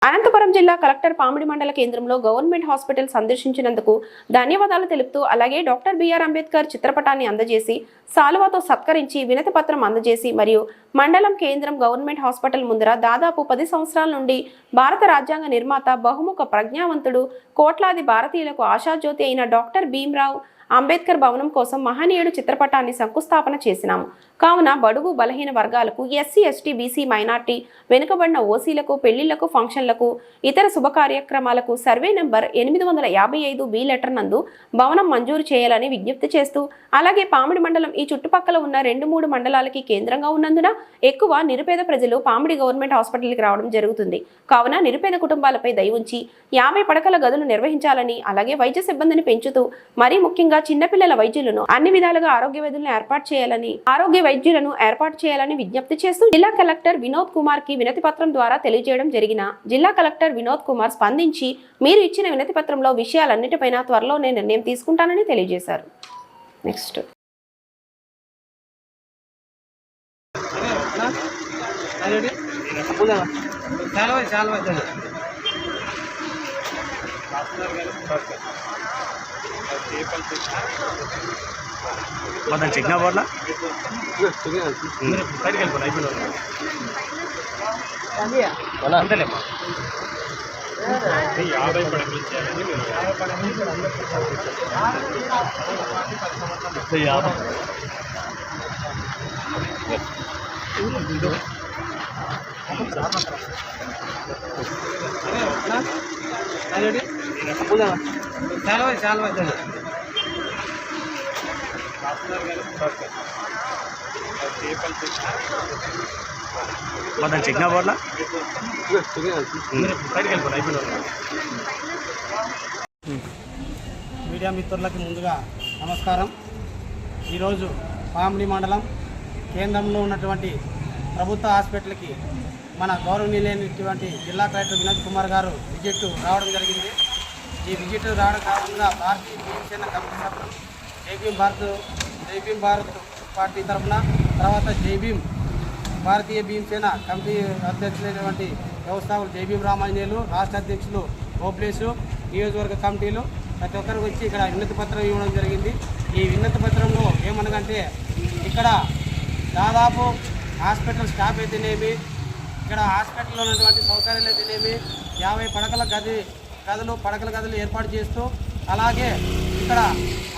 అనంతపురం జిల్లా కలెక్టర్ పామిడి మండల కేంద్రంలో గవర్నమెంట్ హాస్పిటల్ సందర్శించినందుకు ధన్యవాదాలు తెలుపుతూ అలాగే డాక్టర్ బిఆర్ అంబేద్కర్ చిత్రపటాన్ని అందజేసి సాలువాతో సత్కరించి వినతి పత్రం అందజేసి మరియు మండలం కేంద్రం గవర్నమెంట్ హాస్పిటల్ ముందర దాదాపు 10 సంవత్సరాల నుండి భారత రాజ్యాంగ నిర్మాత బహుముఖ ప్రజ్ఞావంతుడు కోట్లాది భారతీయులకు ఆశాజ్యోతి అయిన డాక్టర్ భీమ్రావ్ అంబేద్కర్ భవనం కోసం మహనీయుడు చిత్రపటాన్ని శంకుస్థాపన చేసినాము. కావున బడుగు బలహీన వర్గాలకు ఎస్సీ ఎస్టీ బీసీ మైనార్టీ వెనుకబడిన ఓసీలకు పెళ్లిళ్లకు ఫంక్షన్లకు ఇతర శుభ కార్యక్రమాలకు సర్వే నెంబర్ 855 బి లెటర్ నందు భవనం మంజూరు చేయాలని విజ్ఞప్తి చేస్తూ అలాగే పామిడి మండలం ఈ చుట్టుపక్కల ఉన్న 2-3 మండలాలకి కేంద్రంగా ఉన్నందున ఎక్కువ నిరుపేద ప్రజలు పామిడి గవర్నమెంట్ హాస్పిటల్కి రావడం జరుగుతుంది. కావున నిరుపేద కుటుంబాలపై దయ ఉంచి 50 పడకల గదులు నిర్వహించాలని అలాగే వైద్య సిబ్బందిని పెంచుతూ మరీ ముఖ్యంగా చిన్నపిల్లల వైద్యులను అన్ని విధాలుగా ఆరోగ్య వైద్యులను ఏర్పాటు చేయాలని విజ్ఞప్తి చేస్తూ జిల్లా కలెక్టర్ వినోద్ కుమార్ కి వినతి పత్రం ద్వారా తెలియజేయడం జరిగిన జిల్లా కలెక్టర్ వినోద్ కుమార్ స్పందించి మీరు ఇచ్చిన వినతి పత్రంలో విషయాలన్నిటిపైన త్వరలోనే నిర్ణయం తీసుకుంటానని తెలియజేశారు. నెక్స్ట్ మనం చెక్నా పోట్లా అంతేలేమ్మా 50 పడకలు ఇచ్చేయాలని మనం చెక్నా పోట్లా మీడియా మిత్రులకి ముందుగా నమస్కారం. ఈరోజు పామిడి మండలం కేంద్రంలో ఉన్నటువంటి ప్రభుత్వ హాస్పిటల్కి మన గౌరవనీయులైనటువంటి జిల్లా కలెక్టర్ వినోద్ కుమార్ గారు విజిట్ రావడం జరిగింది. ఈ విజిట్ రావడం కాకుండా భారతీయ భీమసేన కమిటీ సభ్యులు జై భీమ్ భారత్ పార్టీ తరఫున తర్వాత భారతీయ భీమసేన కమిటీ అధ్యక్షులైనటువంటి వ్యవస్థాపకులు జై భీమ్ రామాంజనేయులు, రాష్ట్ర అధ్యక్షులు ఓప్లేసు, నియోజకవర్గ కమిటీలు ప్రతి ఒక్కరికి వచ్చి ఇక్కడ వినతి పత్రం ఇవ్వడం జరిగింది. ఈ వినతి పత్రంలో ఏమనగంటే ఇక్కడ దాదాపు హాస్పిటల్ స్టాఫ్ అయితేనేమి, ఇక్కడ హాస్పిటల్లో ఉన్నటువంటి సౌకర్యాలు అయితేనేమి 50 పడకల గదులు ఏర్పాటు చేస్తూ అలాగే ఇక్కడ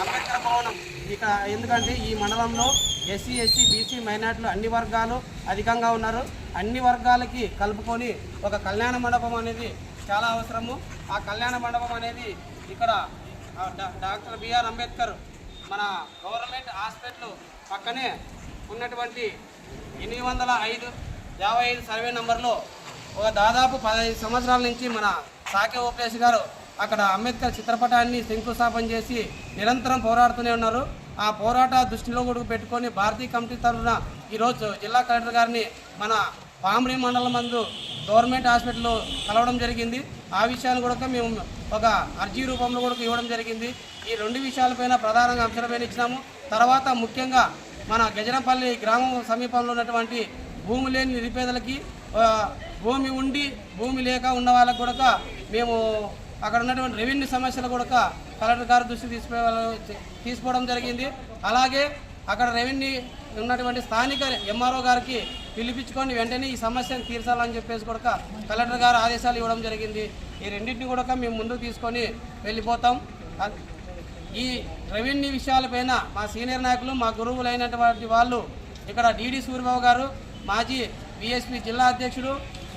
అంబేద్కర్ భవనం ఇక్కడ ఎందుకంటే ఈ మండలంలో ఎస్సీ ఎస్టీ బీసీ మైనార్టీలు అన్ని వర్గాలు అధికంగా ఉన్నారు. అన్ని వర్గాలకి కలుపుకొని ఒక కళ్యాణ మండపం అనేది చాలా అవసరము. ఆ కళ్యాణ మండపం అనేది ఇక్కడ డాక్టర్ బిఆర్ అంబేద్కర్ మన గవర్నమెంట్ హాస్పిటల్ పక్కనే ఉన్నటువంటి 855 సర్వే నెంబర్లో ఒక దాదాపు 15 సంవత్సరాల నుంచి మన సాకే ఓపీఎస్ గారు అక్కడ అంబేద్కర్ చిత్రపటాన్ని శంకుస్థాపన చేసి నిరంతరం పోరాడుతూనే ఉన్నారు. ఆ పోరాట దృష్టిలో కూడా పెట్టుకొని భారతీయ కమిటీ తరఫున ఈరోజు జిల్లా కలెక్టర్ గారిని మన పామిడి మండలం మందు గవర్నమెంట్ హాస్పిటల్లో కలవడం జరిగింది. ఆ విషయాన్ని కూడా మేము ఒక అర్జీ రూపంలో కూడా ఇవ్వడం జరిగింది. ఈ 2 విషయాలపైన ప్రధానంగా అంశాలపైన ఇచ్చినాము. తర్వాత ముఖ్యంగా మన గజనపల్లి గ్రామం సమీపంలో ఉన్నటువంటి భూమి లేని నిరుపేదలకి భూమి ఉండి భూమి లేక ఉన్న వాళ్ళకు కూడా మేము అక్కడ ఉన్నటువంటి రెవెన్యూ సమస్యలు కూడా కలెక్టర్ గారి దృష్టికి తీసుకోవడం జరిగింది. అలాగే అక్కడ రెవెన్యూ ఉన్నటువంటి స్థానిక ఎంఆర్ఓ గారికి పిలిపించుకొని వెంటనే ఈ సమస్యను తీర్చాలని చెప్పేసి కూడా కలెక్టర్ గారు ఆదేశాలు ఇవ్వడం జరిగింది. ఈ రెండింటిని కూడా మేము ముందుకు తీసుకొని వెళ్ళిపోతాం. ఈ రెవెన్యూ విషయాలపైన మా సీనియర్ నాయకులు మా గురువులైనటువంటి వాళ్ళు ఇక్కడ డిడి సూర్యబాబు గారు మాజీ బీఎస్పీ జిల్లా అధ్యక్షుడు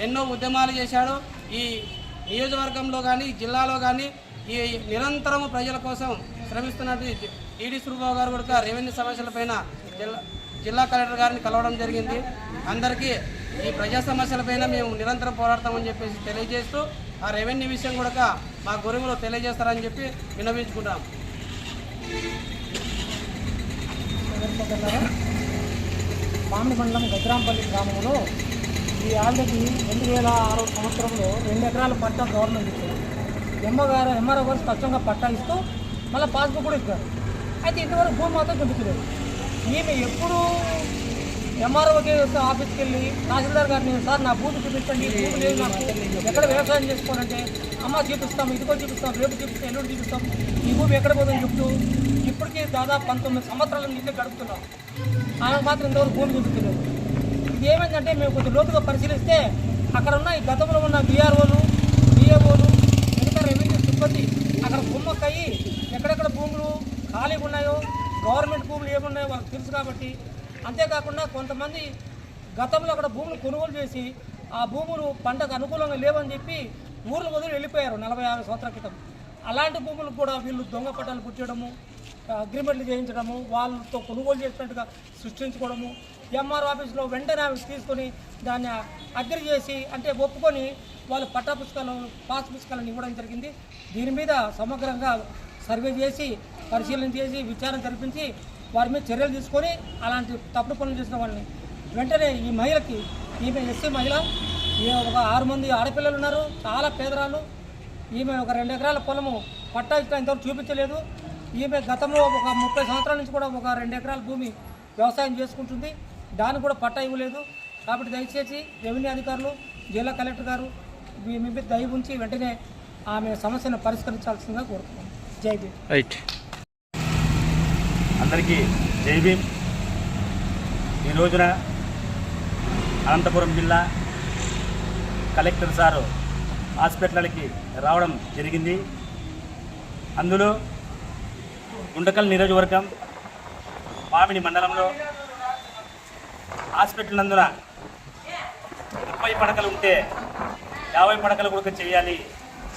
ఎన్నో ఉద్యమాలు చేశాడు. ఈ నియోజకవర్గంలో కానీ జిల్లాలో కానీ ఈ నిరంతరము ప్రజల కోసం శ్రమిస్తున్నట్టు డిడి సూర్యబాబు గారు కూడా రెవెన్యూ సమస్యలపైన జిల్లా కలెక్టర్ గారిని కలవడం జరిగింది. అందరికీ ఈ ప్రజా సమస్యలపైన మేము నిరంతరం పోరాడతామని చెప్పేసి తెలియజేస్తూ ఆ రెవెన్యూ విషయం కూడా మా గురువులు తెలియజేస్తారని చెప్పి విన్నవించుకుంటాం. పామిడి మండలం గజరాంపల్లి గ్రామంలో ఈ ఆల్రెడీ 2006 సంవత్సరంలో 2 ఎకరాల పట్టా గవర్నమెంట్ ఇచ్చారు. ఎంఆర్ఓ గారు స్పష్టంగా పట్టా ఇస్తూ మళ్ళీ పాస్బుక్ కూడా ఇచ్చారు. అయితే ఇంతవరకు భూమి మాత్రం చూపించలేదు. మేము ఎప్పుడు ఎంఆర్ఓకి ఆఫీస్కి వెళ్ళి తహసీల్దార్ గారిని సార్ నా భూమి చూపించండి, భూమి లేదు నాకు, ఎక్కడ వ్యవసాయం చేసుకోవాలంటే అమ్మ చూపిస్తాం, ఇదిగో చూపిస్తాం, రేపు చూపిస్తాం, ఎల్లుండి చూపిస్తాం, ఈ భూమి ఎక్కడ పోతుందని చెప్తూ ఇప్పటికీ దాదాపు 19 సంవత్సరాల నుంచి గడుపుతున్నాం. ఆమె మాత్రం ఇంతవరకు భూమి చూపించలేదు. ఇది ఏమైందంటే మేము కొంచెం లోతుగా పరిశీలిస్తే అక్కడ ఉన్న ఈ గతంలో ఉన్న బీఆర్ఓలు, బిఏఓలు, మిగతా రెవెన్యూ సిబ్బంది అక్కడ కుమ్మక్కయ్యి ఎక్కడెక్కడ భూములు ఖాళీగా ఉన్నాయో, గవర్నమెంట్ భూములు ఏమున్నాయో వాళ్ళకి తెలుసు కాబట్టి, అంతేకాకుండా కొంతమంది గతంలో అక్కడ భూములు కొనుగోలు చేసి ఆ భూములు పంటకు అనుకూలంగా లేవని చెప్పి ఊర్లు వదిలి వెళ్ళిపోయారు 40-50 సంవత్సరాల క్రితం. అలాంటి భూములకు కూడా వీళ్ళు దొంగ పట్టాలు పుట్టడము, అగ్రిమెంట్లు చేయించడము, వాళ్ళతో కొనుగోలు చేసినట్టుగా సృష్టించుకోవడము, ఎంఆర్ ఆఫీస్లో వెంటనే తీసుకొని దాన్ని అగ్రి చేసి అంటే ఒప్పుకొని వాళ్ళు పట్టా పుస్తకాలు, పాస్ పుస్తకాలను ఇవ్వడం జరిగింది. దీని మీద సమగ్రంగా సర్వే చేసి, పరిశీలన చేసి, విచారణ జరిపించి వారి మీద చర్యలు తీసుకొని అలాంటి తప్పుడు పనులు చేసిన వాళ్ళని వెంటనే ఈ మహిళకి, ఈమె ఎస్సీ మహిళ, ఈమె ఒక 6 మంది ఆడపిల్లలు ఉన్నారు, చాలా పేదరాలు. ఈమె ఒక 2 ఎకరాల పొలము పట్టా ఇట్లా ఇంతవరకు చూపించలేదు. ఈమె గతంలో ఒక 30 సంవత్సరాల నుంచి కూడా ఒక 2 ఎకరాల భూమి వ్యవసాయం చేసుకుంటుంది, దానికి కూడా పట్టా ఇవ్వలేదు. కాబట్టి దయచేసి రెవెన్యూ అధికారులు, జిల్లా కలెక్టర్ గారు మీ మీద దయ ఉంచి వెంటనే ఆమె సమస్యను పరిష్కరించాల్సిందిగా కోరుతున్నాను. జై భీమ్. రైట్. అందరికీ జై భీమ్. ఈ రోజున అనంతపురం జిల్లా కలెక్టర్ సారు హాస్పిటల్కి రావడం జరిగింది. అందులో గుండకల్ నియోజకవర్గం మామిడి మండలంలో హాస్పిటల్ నందున 30 పడకలు ఉంటే 50 పడకలు కూడా చేయాలి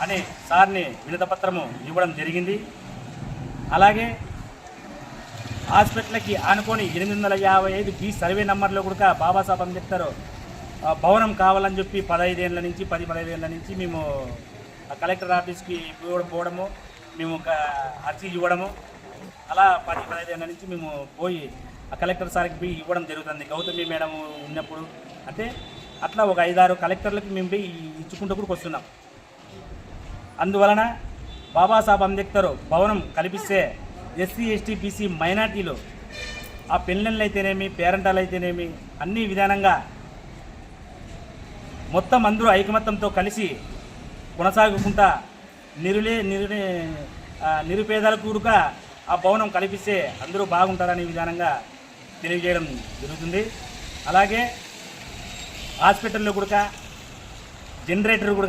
అని సార్ని వినతిపత్రము ఇవ్వడం జరిగింది. అలాగే హాస్పిటల్కి ఆనుకొని 855 బి సర్వే నెంబర్లో కూడా బాబాసాహెబ్ అంబేద్కర్ భవనం కావాలని చెప్పి 15 ఏళ్ళ నుంచి మేము కలెక్టర్ ఆఫీస్కి పోవడము, మేము అర్జీ ఇవ్వడము, అలా 10-15 ఏళ్ళ నుంచి మేము పోయి ఆ కలెక్టర్ సార్కి పోయి ఇవ్వడం జరుగుతుంది. గౌతమి మేడం ఉన్నప్పుడు అంటే అట్లా ఒక 5-6 కలెక్టర్లకి మేము పోయి ఇచ్చుకుంటూ కూడా వస్తున్నాం. అందువలన బాబాసాహెబ్ అంబేద్కర్ భవనం కల్పిస్తే ఎస్సీ, ఎస్టీ, బీసీ మైనార్టీలు ఆ పెళ్ళిళ్ళు అయితేనేమి, పేరెంటాలు అయితేనేమి అన్ని విధానంగా మొత్తం అందరూ ఐకమత్యంతో కలిసి కొనసాగుకుంటా నిరుపేదలకు కూడా ఆ భవనం కల్పిస్తే అందరూ బాగుంటారనే విధానంగా తెలియజేయడం జరుగుతుంది. అలాగే హాస్పిటల్లో కూడా జనరేటర్ కూడా